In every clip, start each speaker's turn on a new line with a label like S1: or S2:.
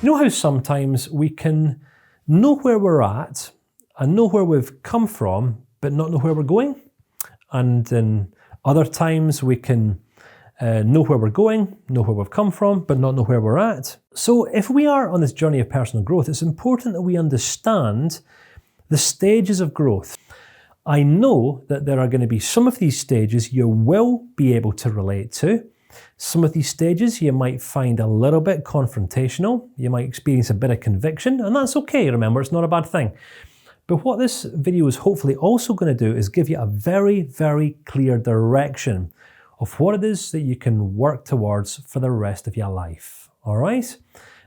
S1: You know how sometimes we can know where we're at and know where we've come from, but not know where we're going? And then other times we can know where we're going, know where we've come from, but not know where we're at. So if we are on this journey of personal growth, it's important that we understand the stages of growth. I know that there are going to be some of these stages you will be able to relate to. Some of these stages you might find a little bit confrontational. You might experience a bit of conviction, and that's okay, remember, it's not a bad thing. But what this video is hopefully also going to do is give you a very, very clear direction of what it is that you can work towards for the rest of your life, all right?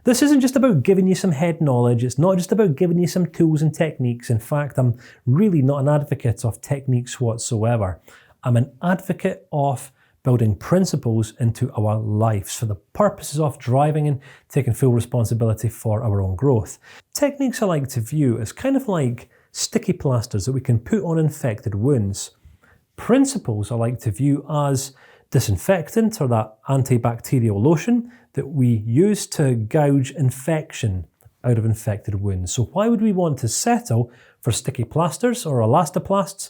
S1: This isn't just about giving you some head knowledge. It's not just about giving you some tools and techniques. In fact, I'm really not an advocate of techniques whatsoever. I'm an advocate of building principles into our lives for the purposes of driving and taking full responsibility for our own growth. Techniques I like to view as kind of like sticky plasters that we can put on infected wounds. Principles I like to view as disinfectant, or that antibacterial lotion that we use to gouge infection out of infected wounds. So why would we want to settle for sticky plasters or elastoplasts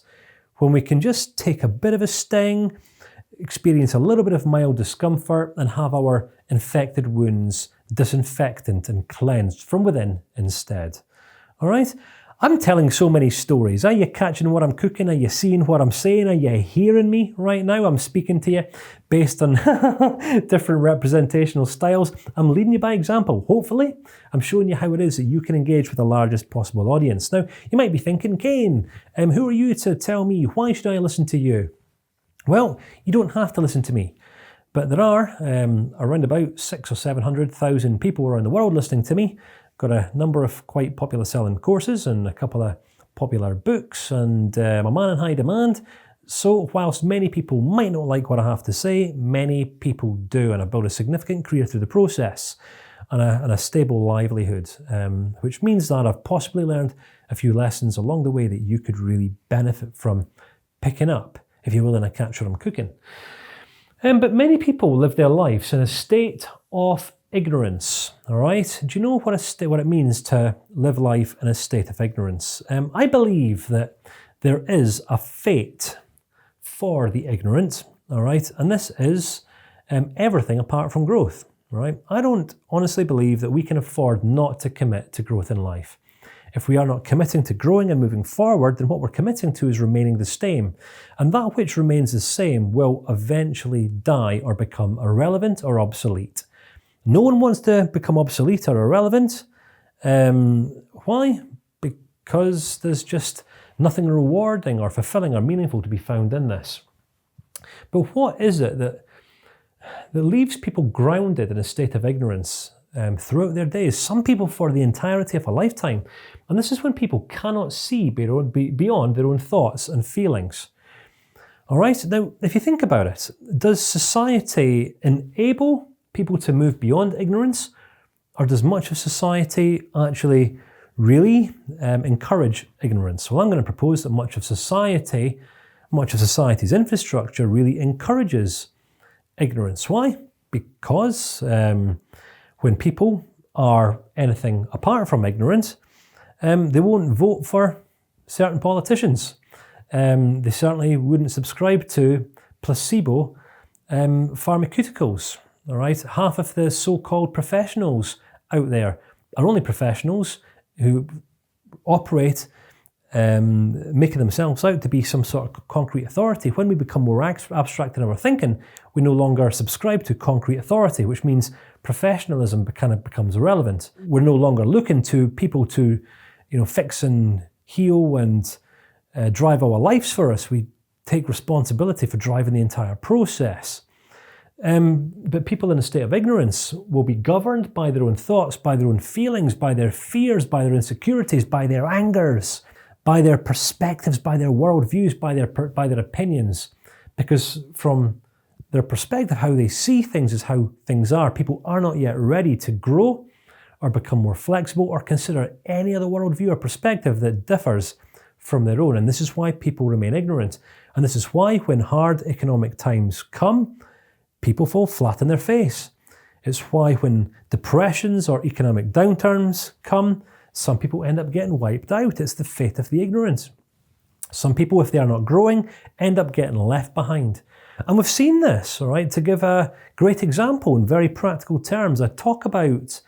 S1: when we can just take a bit of a sting, experience a little bit of mild discomfort, and have our infected wounds disinfected and cleansed from within instead? All right? I'm telling so many stories. Are you catching what I'm cooking? Are you seeing what I'm saying? Are you hearing me right now? I'm speaking to you based on different representational styles. I'm leading you by example. Hopefully, I'm showing you how it is that you can engage with the largest possible audience. Now, you might be thinking, Kane, who are you to tell me? Why should I listen to you? Well, you don't have to listen to me. But there are around about 600,000 or 700,000 people around the world listening to me. Got a number of quite popular selling courses and a couple of popular books, and I'm a man in high demand. So whilst many people might not like what I have to say, many people do, and I've built a significant career through the process and a stable livelihood, which means that I've possibly learned a few lessons along the way that you could really benefit from picking up, if you will, and I catch what I'm cooking. But many people live their lives in a state of ignorance, all right? Do you know what it means to live life in a state of ignorance? I believe that there is a fate for the ignorant, all right? And this is everything apart from growth, all right? I don't honestly believe that we can afford not to commit to growth in life. If we are not committing to growing and moving forward, then what we're committing to is remaining the same. And that which remains the same will eventually die or become irrelevant or obsolete. No one wants to become obsolete or irrelevant. Why? Because there's just nothing rewarding or fulfilling or meaningful to be found in this. But what is it that leaves people grounded in a state of ignorance throughout their days? Some people for the entirety of a lifetime. And this is when people cannot see beyond their own thoughts and feelings. All right, now, if you think about it, does society enable people to move beyond ignorance, or does much of society actually really encourage ignorance? Well, I'm going to propose that much of society's infrastructure really encourages ignorance. Why? Because when people are anything apart from ignorant, they won't vote for certain politicians. They certainly wouldn't subscribe to placebo pharmaceuticals. All right, half of the so-called professionals out there are only professionals who operate making themselves out to be some sort of concrete authority. When we become more abstract in our thinking, we no longer subscribe to concrete authority, which means professionalism kind of becomes irrelevant. We're no longer looking to people to, fix and heal and drive our lives for us. We take responsibility for driving the entire process. But people in a state of ignorance will be governed by their own thoughts, by their own feelings, by their fears, by their insecurities, by their angers, by their perspectives, by their worldviews, by their opinions. Because from their perspective, how they see things is how things are. People are not yet ready to grow or become more flexible or consider any other worldview or perspective that differs from their own. And this is why people remain ignorant. And this is why when hard economic times come, people fall flat on their face. It's why when depressions or economic downturns come, some people end up getting wiped out. It's the fate of the ignorant. Some people, if they are not growing, end up getting left behind. And we've seen this, all right? To give a great example in very practical terms, I talk about,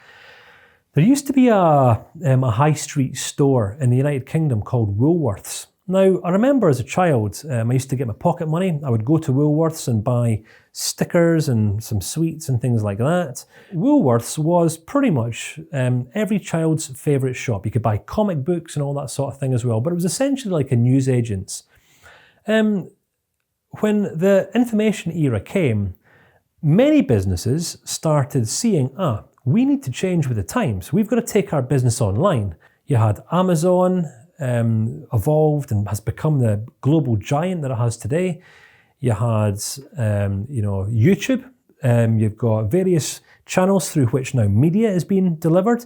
S1: there used to be a high street store in the United Kingdom called Woolworths. Now, I remember as a child, I used to get my pocket money. I would go to Woolworths and buy stickers and some sweets and things like that. Woolworths was pretty much every child's favourite shop. You could buy comic books and all that sort of thing as well, but it was essentially like a newsagent's. When the information era came, many businesses started seeing, we need to change with the times. We've got to take our business online. You had Amazon, evolved and has become the global giant that it has today. You had, YouTube. You've got various channels through which now media is being delivered.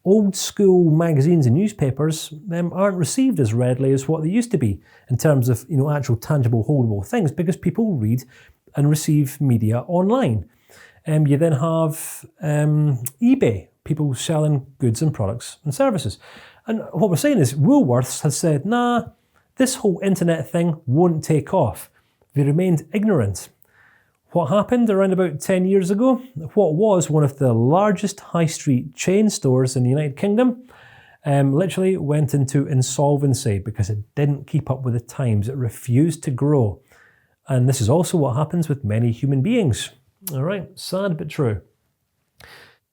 S1: Old school magazines and newspapers aren't received as readily as what they used to be in terms of actual tangible, holdable things, because people read and receive media online. You then have eBay, people selling goods and products and services. And what we're saying is Woolworths has said, nah, this whole internet thing won't take off. They remained ignorant. What happened around about 10 years ago? What was one of the largest high street chain stores in the United Kingdom literally went into insolvency because it didn't keep up with the times. It refused to grow. And this is also what happens with many human beings. All right, sad but true.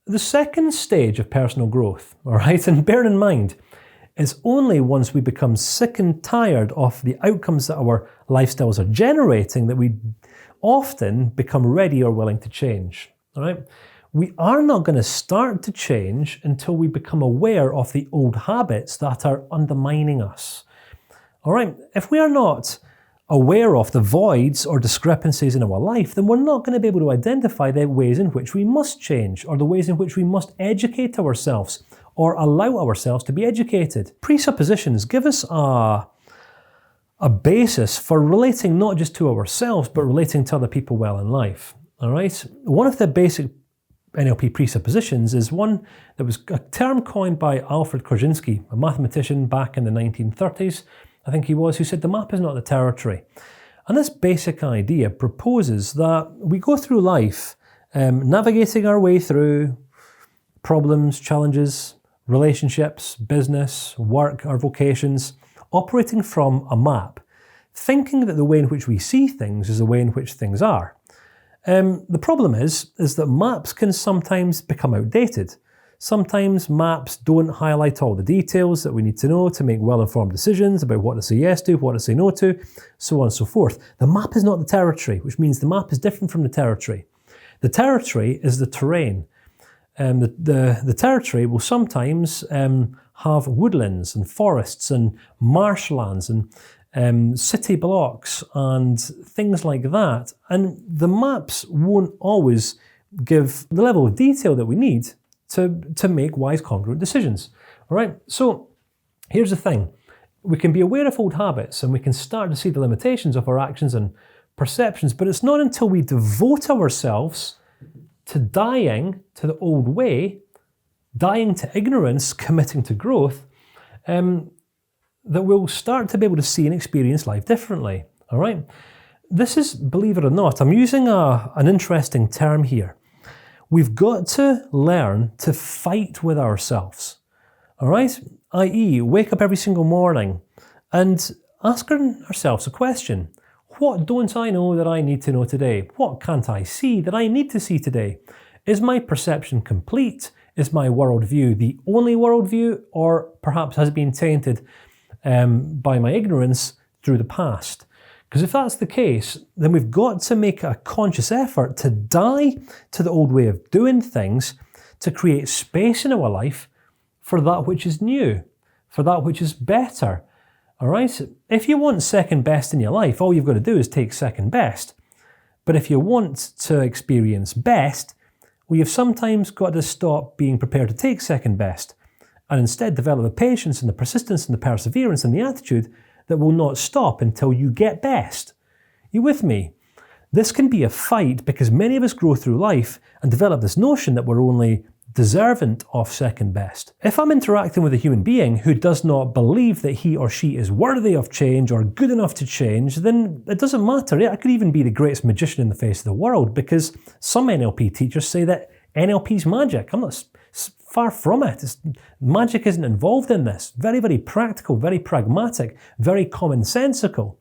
S1: The second stage of personal growth, all right, and bear in mind, it's only once we become sick and tired of the outcomes that our lifestyles are generating that we often become ready or willing to change, all right? We are not going to start to change until we become aware of the old habits that are undermining us, all right? If we are not aware of the voids or discrepancies in our life, then we're not going to be able to identify the ways in which we must change or the ways in which we must educate ourselves or allow ourselves to be educated. Presuppositions give us a basis for relating not just to ourselves, but relating to other people well in life. All right? One of the basic NLP presuppositions is one that was a term coined by Alfred Korzynski, a mathematician back in the 1930s, I think he was, who said the map is not the territory. And this basic idea proposes that we go through life navigating our way through problems, challenges, relationships, business, work, our vocations, operating from a map, thinking that the way in which we see things is the way in which things are. The problem is that maps can sometimes become outdated. Sometimes maps don't highlight all the details that we need to know to make well-informed decisions about what to say yes to, what to say no to, so on and so forth. The map is not the territory, which means the map is different from the territory. The territory is the terrain. The territory will sometimes have woodlands and forests and marshlands and city blocks and things like that. And the maps won't always give the level of detail that we need to make wise, congruent decisions. All right, so here's the thing. We can be aware of old habits and we can start to see the limitations of our actions and perceptions, but it's not until we devote ourselves to dying to the old way, dying to ignorance, committing to growth, that we'll start to be able to see and experience life differently. All right, this is, believe it or not, I'm using an interesting term here. We've got to learn to fight with ourselves, all right? i.e., wake up every single morning and ask ourselves a question. What don't I know that I need to know today? What can't I see that I need to see today? Is my perception complete? Is my worldview the only worldview, or perhaps has it been tainted by my ignorance through the past? Because if that's the case, then we've got to make a conscious effort to die to the old way of doing things, to create space in our life for that which is new, for that which is better. All right? If you want second best in your life, all you've got to do is take second best. But if you want to experience best, well, you've sometimes got to stop being prepared to take second best and instead develop the patience and the persistence and the perseverance and the attitude that will not stop until you get best. You with me? This can be a fight because many of us grow through life and develop this notion that we're only deserving of second best. If I'm interacting with a human being who does not believe that he or she is worthy of change or good enough to change, then it doesn't matter. I could even be the greatest magician in the face of the world, because some NLP teachers say that NLP is magic. I'm not far from it. Magic isn't involved in this. Very, very practical, very pragmatic, very commonsensical,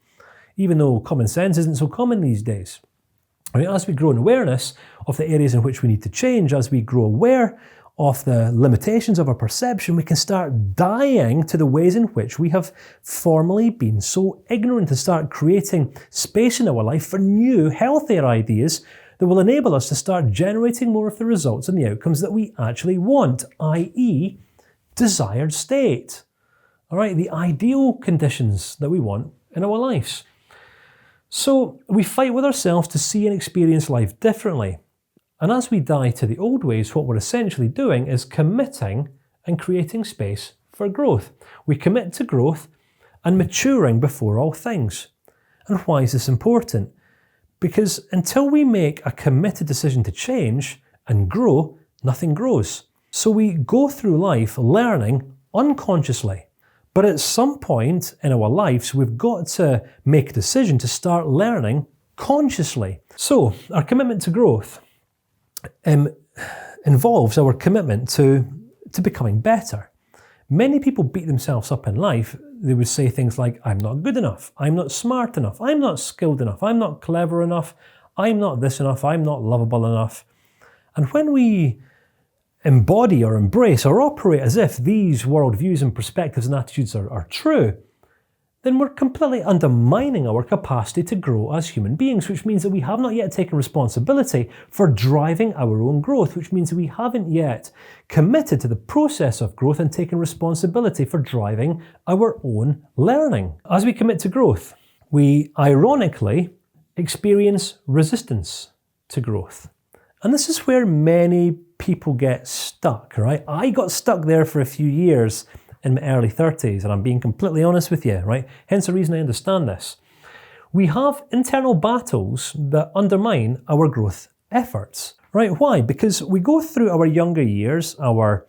S1: even though common sense isn't so common these days. I mean, as we grow in awareness of the areas in which we need to change, as we grow aware of the limitations of our perception, we can start dying to the ways in which we have formerly been so ignorant, and start creating space in our life for new, healthier ideas that will enable us to start generating more of the results and the outcomes that we actually want, i.e. desired state. All right, the ideal conditions that we want in our lives. So we fight with ourselves to see and experience life differently. And as we die to the old ways, what we're essentially doing is committing and creating space for growth. We commit to growth and maturing before all things. And why is this important? Because until we make a committed decision to change and grow, nothing grows. So we go through life learning unconsciously. But at some point in our lives, we've got to make a decision to start learning consciously. So our commitment to growth involves our commitment to becoming better. Many people beat themselves up in life. They would say things like, I'm not good enough, I'm not smart enough, I'm not skilled enough, I'm not clever enough, I'm not this enough, I'm not lovable enough. And when we embody or embrace or operate as if these worldviews and perspectives and attitudes are true, then we're completely undermining our capacity to grow as human beings, which means that we have not yet taken responsibility for driving our own growth, which means that we haven't yet committed to the process of growth and taken responsibility for driving our own learning. As we commit to growth, we ironically experience resistance to growth. And this is where many people get stuck, right? I got stuck there for a few years in my early 30s, and I'm being completely honest with you, right? Hence the reason I understand this. We have internal battles that undermine our growth efforts, right? Why? Because we go through our younger years, our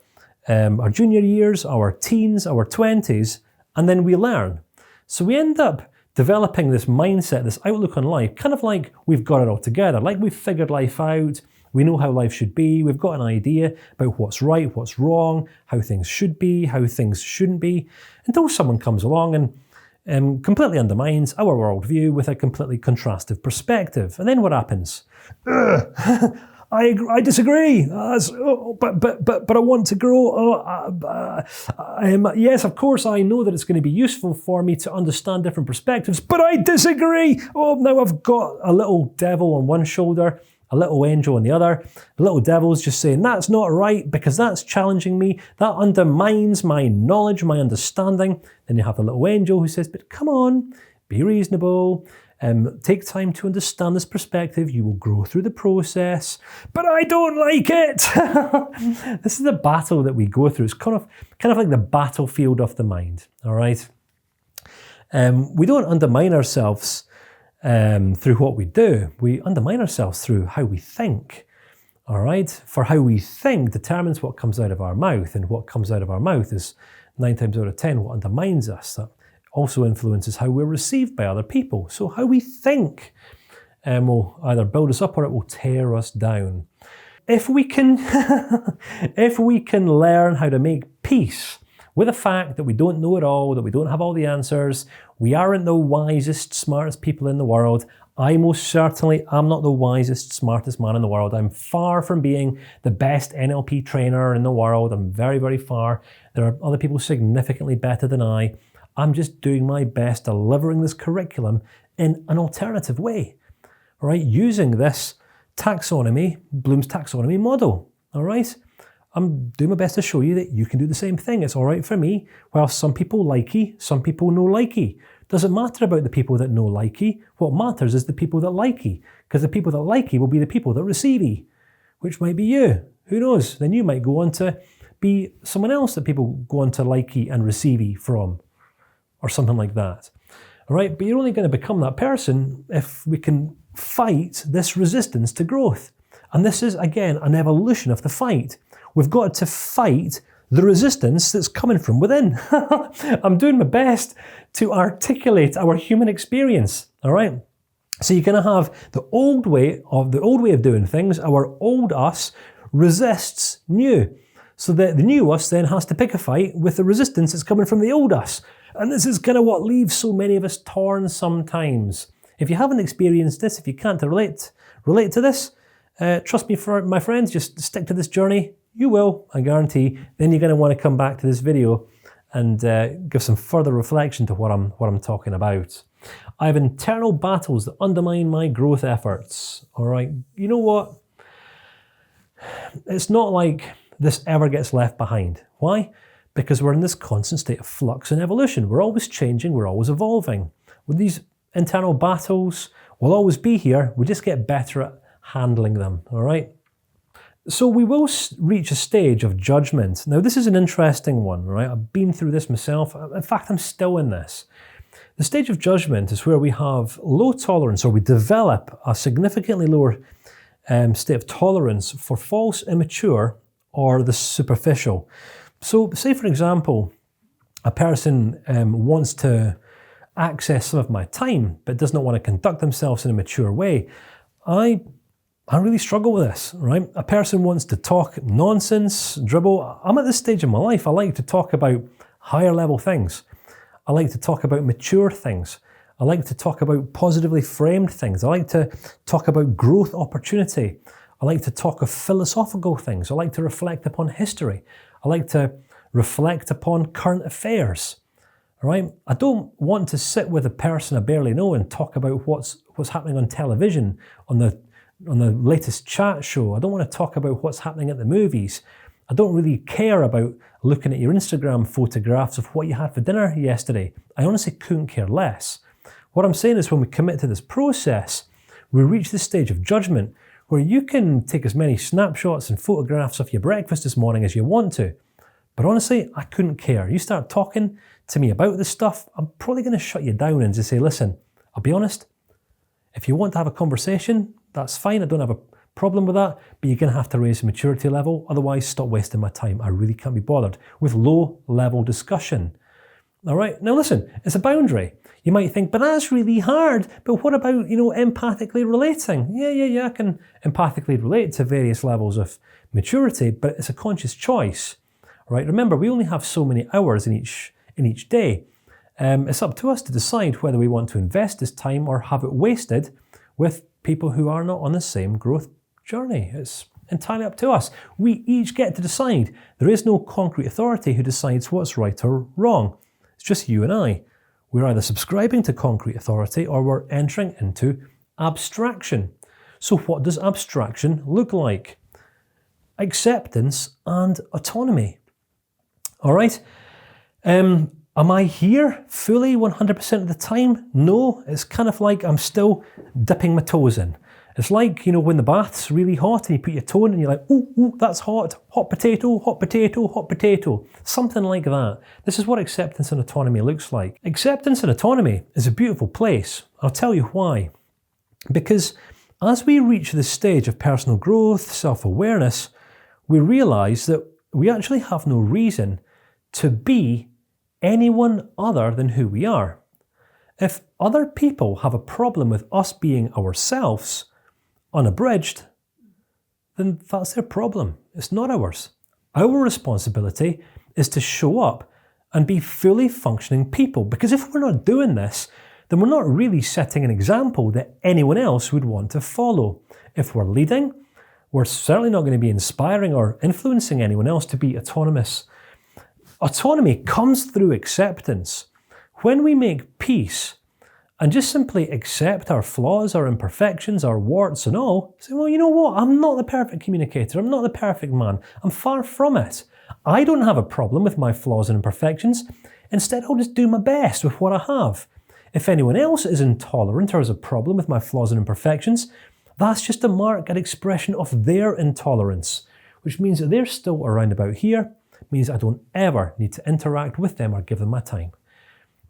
S1: junior years, our teens, our 20s, and then we learn. So we end up developing this mindset, this outlook on life, kind of like we've got it all together, like we've figured life out. We know how life should be, we've got an idea about what's right, what's wrong, how things should be, how things shouldn't be, until someone comes along and completely undermines our worldview with a completely contrastive perspective. And then what happens? I disagree, but I want to grow. Yes, of course, I know that it's going to be useful for me to understand different perspectives, but I disagree. Oh, now I've got a little devil on one shoulder, a little angel on the other. The little devil's just saying, that's not right because that's challenging me. That undermines my knowledge, my understanding. Then you have the little angel who says, but come on, be reasonable. Take time to understand this perspective. You will grow through the process. But I don't like it. This is the battle that we go through. It's kind of like the battlefield of the mind, all right? We don't undermine ourselves through what we do. We undermine ourselves through how we think, all right? For how we think determines what comes out of our mouth, and what comes out of our mouth is 9 times out of 10 what undermines us. That also influences how we're received by other people. So how we think will either build us up or it will tear us down. If we can, if we can learn how to make peace with the fact that we don't know it all, that we don't have all the answers, we aren't the wisest, smartest people in the world. I most certainly am not the wisest, smartest man in the world. I'm far from being the best NLP trainer in the world. I'm very, very far. There are other people significantly better than I. I'm just doing my best delivering this curriculum in an alternative way, all right? Using this taxonomy, Bloom's taxonomy model, all right? I'm doing my best to show you that you can do the same thing. It's all right for me. While some people likey, some people no likey. Doesn't matter about the people that no likey. What matters is the people that likey, because the people that likey will be the people that receivey, which might be you. Who knows? Then you might go on to be someone else that people go on to likey and receivey from, or something like that. All right, but you're only going to become that person if we can fight this resistance to growth. And this is, again, an evolution of the fight. We've got to fight the resistance that's coming from within. I'm doing my best to articulate our human experience, all right? So you're going to have the old way of doing things. Our old us resists new. So the new us then has to pick a fight with the resistance that's coming from the old us. And this is kind of what leaves so many of us torn sometimes. If you haven't experienced this, if you can't relate to this, trust me, my friends, just stick to this journey. You will, I guarantee. Then you're going to want to come back to this video and give some further reflection to what I'm talking about. I have internal battles that undermine my growth efforts. All right, you know what? It's not like this ever gets left behind. Why? Because we're in this constant state of flux and evolution. We're always changing, we're always evolving. With these internal battles, we'll always be here. We just get better at handling them, all right? So we will reach a stage of judgment. Now, this is an interesting one, right? I've been through this myself. In fact, I'm still in this. The stage of judgment is where we have low tolerance, or we develop a significantly lower state of tolerance for false, immature, or the superficial. So, say for example, a person wants to access some of my time, but does not want to conduct themselves in a mature way. I really struggle with this, right? A person wants to talk nonsense, dribble. I'm at this stage in my life. I like to talk about higher level things. I like to talk about mature things. I like to talk about positively framed things. I like to talk about growth opportunity. I like to talk of philosophical things. I like to reflect upon history. I like to reflect upon current affairs. All right? I don't want to sit with a person I barely know and talk about what's happening on television, on the latest chat show. I don't want to talk about what's happening at the movies. I don't really care about looking at your Instagram photographs of what you had for dinner yesterday. I honestly couldn't care less. What I'm saying is when we commit to this process, we reach this stage of judgment where you can take as many snapshots and photographs of your breakfast this morning as you want to. But honestly, I couldn't care. You start talking to me about this stuff, I'm probably going to shut you down and just say, listen, I'll be honest, if you want to have a conversation, that's fine. I don't have a problem with that, but you're going to have to raise the maturity level. Otherwise, stop wasting my time. I really can't be bothered with low level discussion. All right. Now listen, it's a boundary. You might think, but that's really hard. But what about, empathically relating? Yeah, I can empathically relate to various levels of maturity, but it's a conscious choice, right? Remember, we only have so many hours in each day. It's up to us to decide whether we want to invest this time or have it wasted with people who are not on the same growth journey. It's entirely up to us. We each get to decide. There is no concrete authority who decides what's right or wrong. It's just you and I. We're either subscribing to concrete authority or we're entering into abstraction. So what does abstraction look like? Acceptance and autonomy. All right? Am I here fully 100% of the time? No, it's kind of like I'm still dipping my toes in. It's like, when the bath's really hot and you put your toe in and you're like, ooh, that's hot. Hot potato, hot potato, hot potato. Something like that. This is what acceptance and autonomy looks like. Acceptance and autonomy is a beautiful place. I'll tell you why. Because as we reach this stage of personal growth, self-awareness, we realize that we actually have no reason to be anyone other than who we are. If other people have a problem with us being ourselves, unabridged, then that's their problem. It's not ours. Our responsibility is to show up and be fully functioning people. Because if we're not doing this, then we're not really setting an example that anyone else would want to follow. If we're leading, we're certainly not going to be inspiring or influencing anyone else to be autonomous. Autonomy comes through acceptance. When we make peace and just simply accept our flaws, our imperfections, our warts and all, say, well, you know what? I'm not the perfect communicator. I'm not the perfect man. I'm far from it. I don't have a problem with my flaws and imperfections. Instead, I'll just do my best with what I have. If anyone else is intolerant or has a problem with my flaws and imperfections, that's just a mark, an expression of their intolerance, which means that they're still around about here, means I don't ever need to interact with them or give them my time.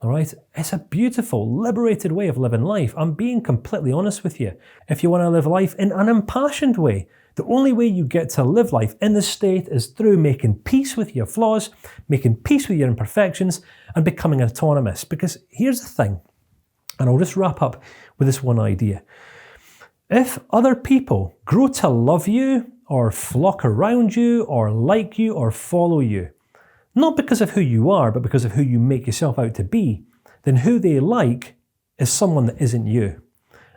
S1: All right? It's a beautiful, liberated way of living life. I'm being completely honest with you. If you want to live life in an impassioned way, the only way you get to live life in this state is through making peace with your flaws, making peace with your imperfections, and becoming autonomous. Because here's the thing, and I'll just wrap up with this one idea. If other people grow to love you, or flock around you, or like you, or follow you, not because of who you are, but because of who you make yourself out to be, then who they like is someone that isn't you.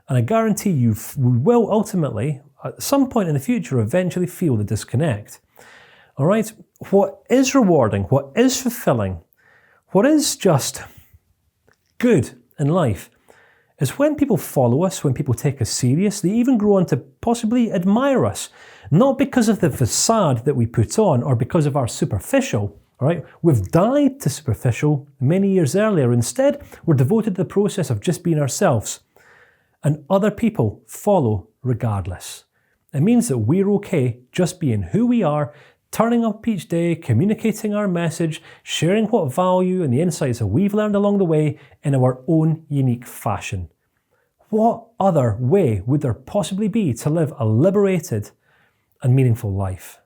S1: And I guarantee you will ultimately, at some point in the future, eventually feel the disconnect. All right? What is rewarding, what is fulfilling, what is just good in life is when people follow us, when people take us serious, they even grow on to possibly admire us, not because of the facade that we put on or because of our superficial. All right, we've died to superficial many years earlier. Instead, we're devoted to the process of just being ourselves. And other people follow regardless. It means that we're okay just being who we are, turning up each day, communicating our message, sharing what value and the insights that we've learned along the way in our own unique fashion. What other way would there possibly be to live a liberated and meaningful life?